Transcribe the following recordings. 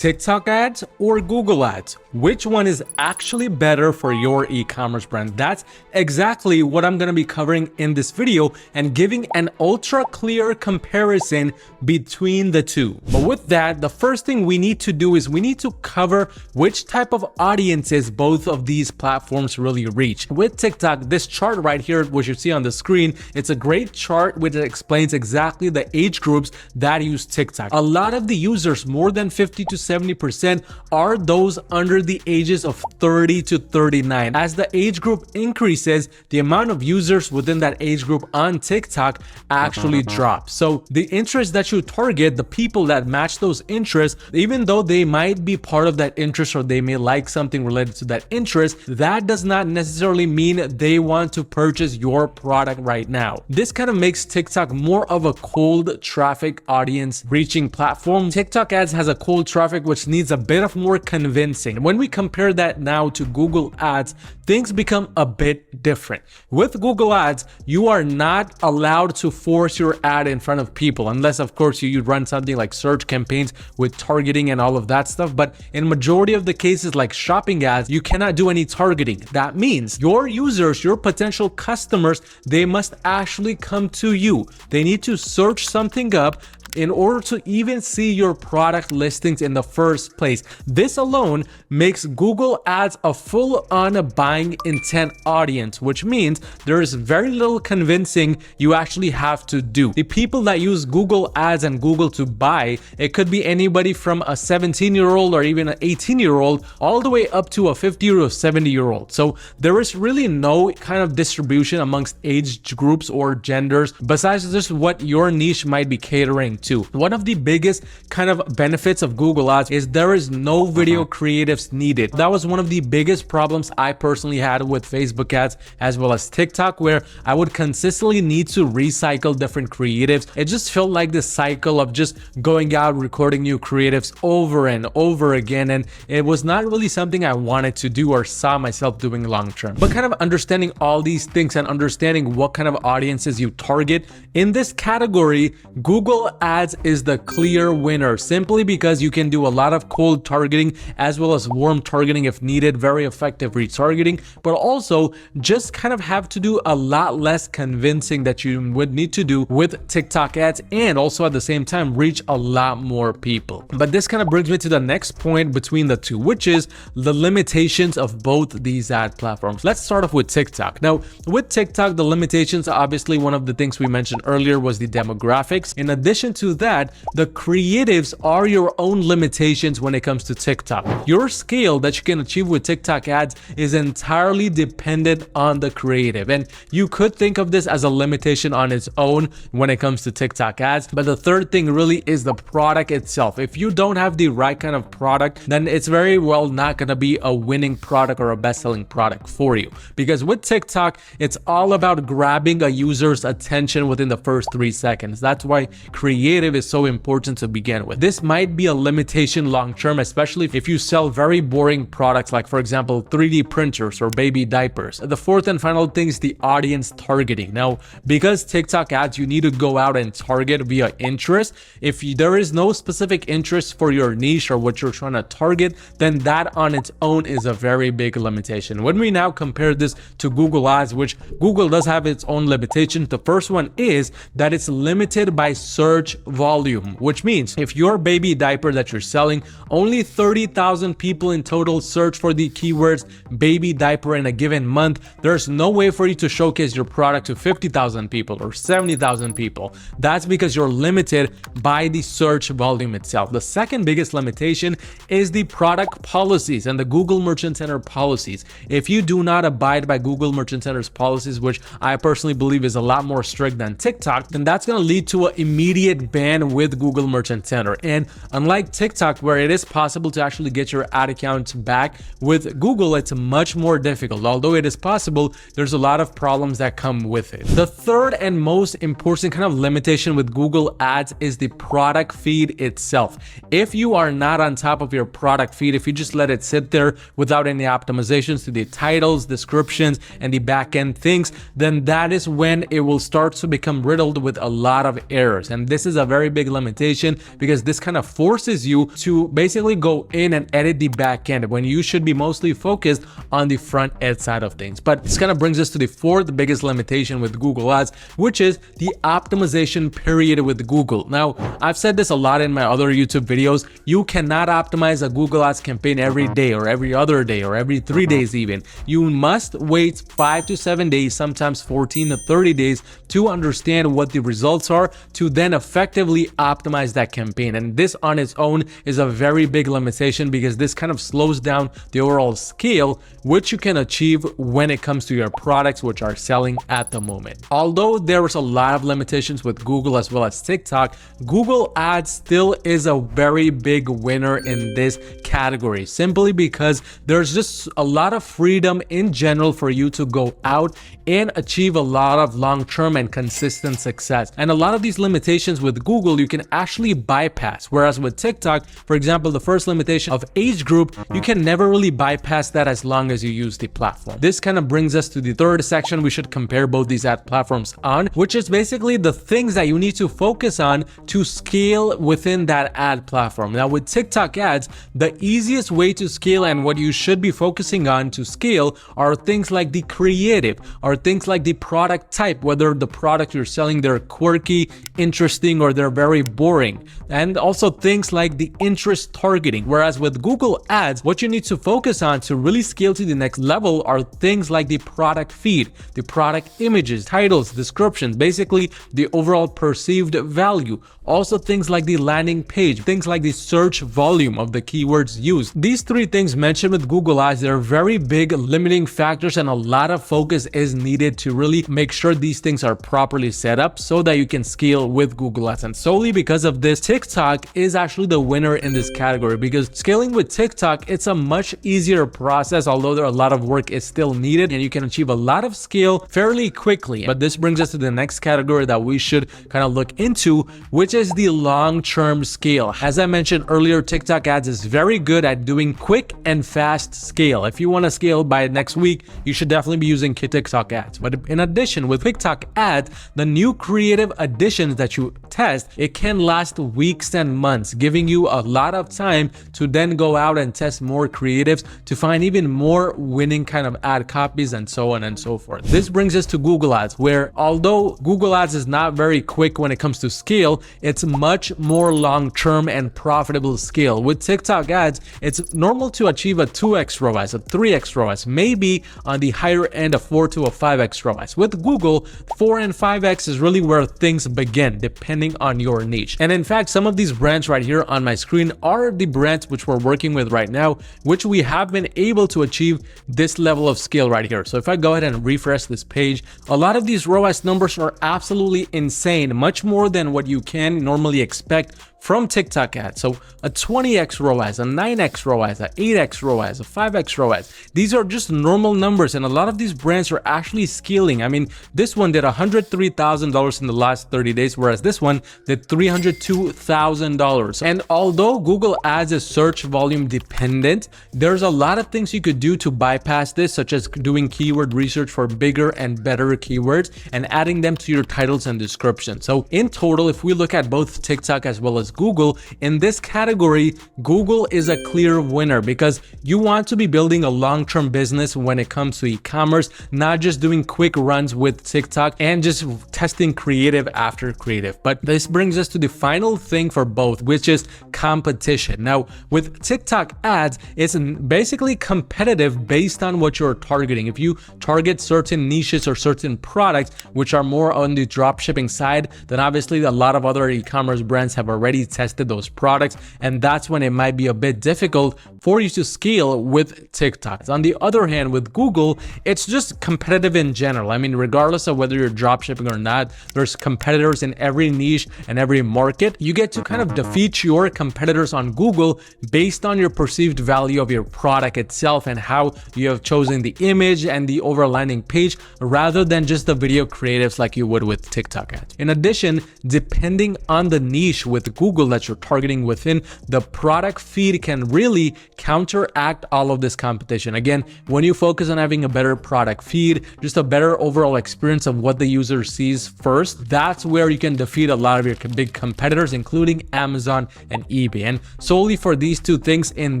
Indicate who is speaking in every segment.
Speaker 1: TikTok ads or Google ads? Which one is actually better for your e-commerce brand? That's exactly what I'm going to be covering in this video and giving an ultra clear comparison between the two. But with that, the first thing we need to do is we need to cover which type of audiences both of these platforms really reach. With TikTok, this chart right here, which you see on the screen, it's a great chart which explains exactly the age groups that use TikTok. A lot of the users, more than 50 to 70%, are those under the ages of 30 to 39. As the age group increases, the amount of users within that age group on TikTok actually drops. So the interest that you target, the people that match those interests, even though they might be part of that interest or they may like something related to that interest, that does not necessarily mean they want to purchase your product right now. This kind of makes TikTok more of a cold traffic audience reaching platform. TikTok ads has a cold traffic which needs a bit of more convincing. When we compare that now to Google ads, things become a bit different. With Google ads, you are not allowed to force your ad in front of people, unless of course you run something like search campaigns with targeting and all of that stuff. But in majority of the cases like shopping ads, you cannot do any targeting. That means your users, your potential customers, they must actually come to you. They need to search something up in order to even see your product listings in the first place. This alone makes Google ads a full-on buying intent audience, which means there is very little convincing you actually have to do. The people that use Google ads and Google to buy, it could be anybody from a 17-year-old or even an 18-year-old all the way up to a 50 or 70-year-old. So there is really no kind of distribution amongst age groups or genders besides just what your niche might be catering to. One of the biggest kind of benefits of Google ads is there is no video creatives needed. That was one of the biggest problems I personally had with Facebook ads as well as TikTok, where I would consistently need to recycle different creatives. It just felt like this cycle of just going out recording new creatives over and over again, and it was not really something I wanted to do or saw myself doing long term. But kind of understanding all these things and understanding what kind of audiences you target in this category, Google ads is the clear winner, simply because you can do a lot of cold targeting as well as warm targeting if needed, very effective retargeting, but also just kind of have to do a lot less convincing that you would need to do with TikTok ads, and also at the same time reach a lot more people. But this kind of brings me to the next point between the two, which is the limitations of both these ad platforms. Let's start off with TikTok. Now with TikTok, the limitations, obviously one of the things we mentioned earlier was the demographics. In addition to that, the creatives are your own limitations when it comes to TikTok. Your scale that you can achieve with TikTok ads is entirely dependent on the creative, and you could think of this as a limitation on its own when it comes to TikTok ads. But the third thing really is the product itself. If you don't have the right kind of product, then it's very well not going to be a winning product or a best-selling product for you, because with TikTok, it's all about grabbing a user's attention within the first 3 seconds. That's why creative is so important to begin with. This might be a limitation long term, especially if you sell very boring products like, for example, 3D printers or baby diapers. The fourth and final thing is the audience targeting. Now, because TikTok ads, you need to go out and target via interest. If there is no specific interest for your niche or what you're trying to target, then that on its own is a very big limitation. When we now compare this to Google ads, which Google does have its own limitations, the first one is that it's limited by search volume, which means if your baby diaper that you're selling, only 30,000 people in total search for the keywords baby diaper in a given month, there's no way for you to showcase your product to 50,000 people or 70,000 people. That's because you're limited by the search volume itself. The second biggest limitation is the product policies and the Google Merchant Center policies. If you do not abide by Google Merchant Center's policies, which I personally believe is a lot more strict than TikTok, then that's going to lead to an immediate ban with Google Merchant Center. And unlike TikTok, where it is possible to actually get your ad account back, with Google it's much more difficult. Although it is possible, there's a lot of problems that come with it. The third and most important kind of limitation with Google ads is the product feed itself. If you are not on top of your product feed, if you just let it sit there without any optimizations to the titles, descriptions, and the back-end things, then that is when it will start to become riddled with a lot of errors. And this is a very big limitation because this kind of forces you to basically go in and edit the back end when you should be mostly focused on the front end side of things. But this kind of brings us to the fourth biggest limitation with Google Ads, which is the optimization period with Google. Now, I've said this a lot in my other YouTube videos. You cannot optimize a Google Ads campaign every day or every other day or every 3 days even. You must wait 5 to 7 days, sometimes 14 to 30 days to understand what the results are to then effectively optimize that campaign. And this on its own is a very big limitation because this kind of slows down the overall scale which you can achieve when it comes to your products which are selling at the moment. Although there was a lot of limitations with Google as well as TikTok, Google Ads still is a very big winner in this category simply because there's just a lot of freedom in general for you to go out and achieve a lot of long-term and consistent success. And a lot of these limitations with Google you can actually bypass, whereas with TikTok, for example, the first limitation of age group, you can never really bypass that as long as you use the platform. This kind of brings us to the third section we should compare both these ad platforms on, which is basically the things that you need to focus on to scale within that ad platform. Now with TikTok ads, the easiest way to scale and what you should be focusing on to scale are things like the creative, are things like the product type, whether the product you're selling they're quirky, interesting, or they're very boring, and also things like the interest targeting. Whereas with Google Ads, what you need to focus on to really scale to the next level are things like the product feed, the product images, titles, descriptions, basically the overall perceived value. Also things like the landing page, things like the search volume of the keywords used. These three things mentioned with Google Ads, they're very big limiting factors and a lot of focus is needed to really make sure these things are properly set up so that you can scale with Google Ads. And solely because of this, TikTok is actually the winner in this category because scaling with TikTok, it's a much easier process, although there are a lot of work is still needed and you can achieve a lot of scale fairly quickly. But this brings us to the next category that we should kind of look into, which is the long-term scale. As I mentioned earlier, TikTok ads is very good at doing quick and fast scale. If you want to scale by next week, you should definitely be using TikTok ads. But in addition, with TikTok ads, the new creative additions that you test, it can last weeks and months, giving you a lot of time to then go out and test more creatives to find even more winning kind of ad copies and so on and so forth. This brings us to Google Ads, where although Google Ads is not very quick when it comes to scale, it's much more long-term and profitable scale. With TikTok ads, it's normal to achieve a 2x ROAS, a 3x ROAS, maybe on the higher end of 4 to a 5x ROAS. With Google, 4 and 5x is really where things begin, depending on your niche. And in fact, some of these brands right here on my screen are the brands which we're working with right now, which we have been able to achieve this level of scale right here. So if I go ahead and refresh this page, a lot of these ROAS numbers are absolutely insane, much more than what you can normally expect from TikTok ads. So a 20x ROAS, a 9x ROAS, a 8x ROAS, a 5x ROAS. These are just normal numbers, and a lot of these brands are actually scaling. I mean, this one did $103,000 in the last 30 days, whereas this one did $302,000. And although Google Ads is search volume dependent, there's a lot of things you could do to bypass this, such as doing keyword research for bigger and better keywords and adding them to your titles and descriptions. So in total, if we look at both TikTok as well as Google, in this category, Google is a clear winner because you want to be building a long-term business when it comes to e-commerce, not just doing quick runs with TikTok and just testing creative after creative. But this brings us to the final thing for both, which is competition. Now, with TikTok ads, it's basically competitive based on what you're targeting. If you target certain niches or certain products, which are more on the dropshipping side, then obviously a lot of other e-commerce brands have already tested those products, and that's when it might be a bit difficult for you to scale with TikTok. On the other hand, with Google, it's just competitive in general. I mean, regardless of whether you're dropshipping or not, there's competitors in every niche and every market. You get to kind of defeat your competitors on Google based on your perceived value of your product itself and how you have chosen the image and the overall landing page rather than just the video creatives like you would with TikTok ads. In addition, depending on the niche with Google, Google that you're targeting within the product feed can really counteract all of this competition. Again, when you focus on having a better product feed, just a better overall experience of what the user sees first, that's where you can defeat a lot of your big competitors, including Amazon and eBay. And solely for these two things in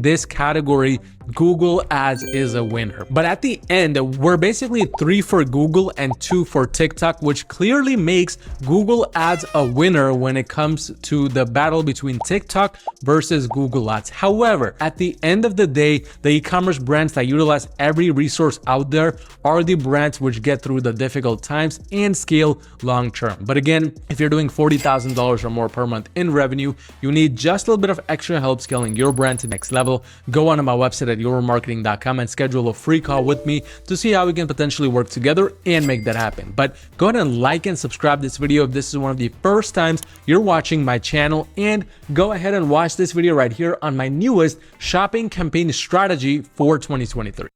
Speaker 1: this category, Google Ads is a winner. But at the end, we're basically 3 for Google and 2 for TikTok, which clearly makes Google Ads a winner when it comes to the battle between TikTok versus Google Ads. However, at the end of the day, the e-commerce brands that utilize every resource out there are the brands which get through the difficult times and scale long term. But again, if you're doing $40,000 or more per month in revenue, you need just a little bit of extra help scaling your brand to the next level. Go onto my website at yourmarketing.com and schedule a free call with me to see how we can potentially work together and make that happen. But go ahead and like and subscribe this video if this is one of the first times you're watching my channel, and go ahead and watch this video right here on my newest shopping campaign strategy for 2023.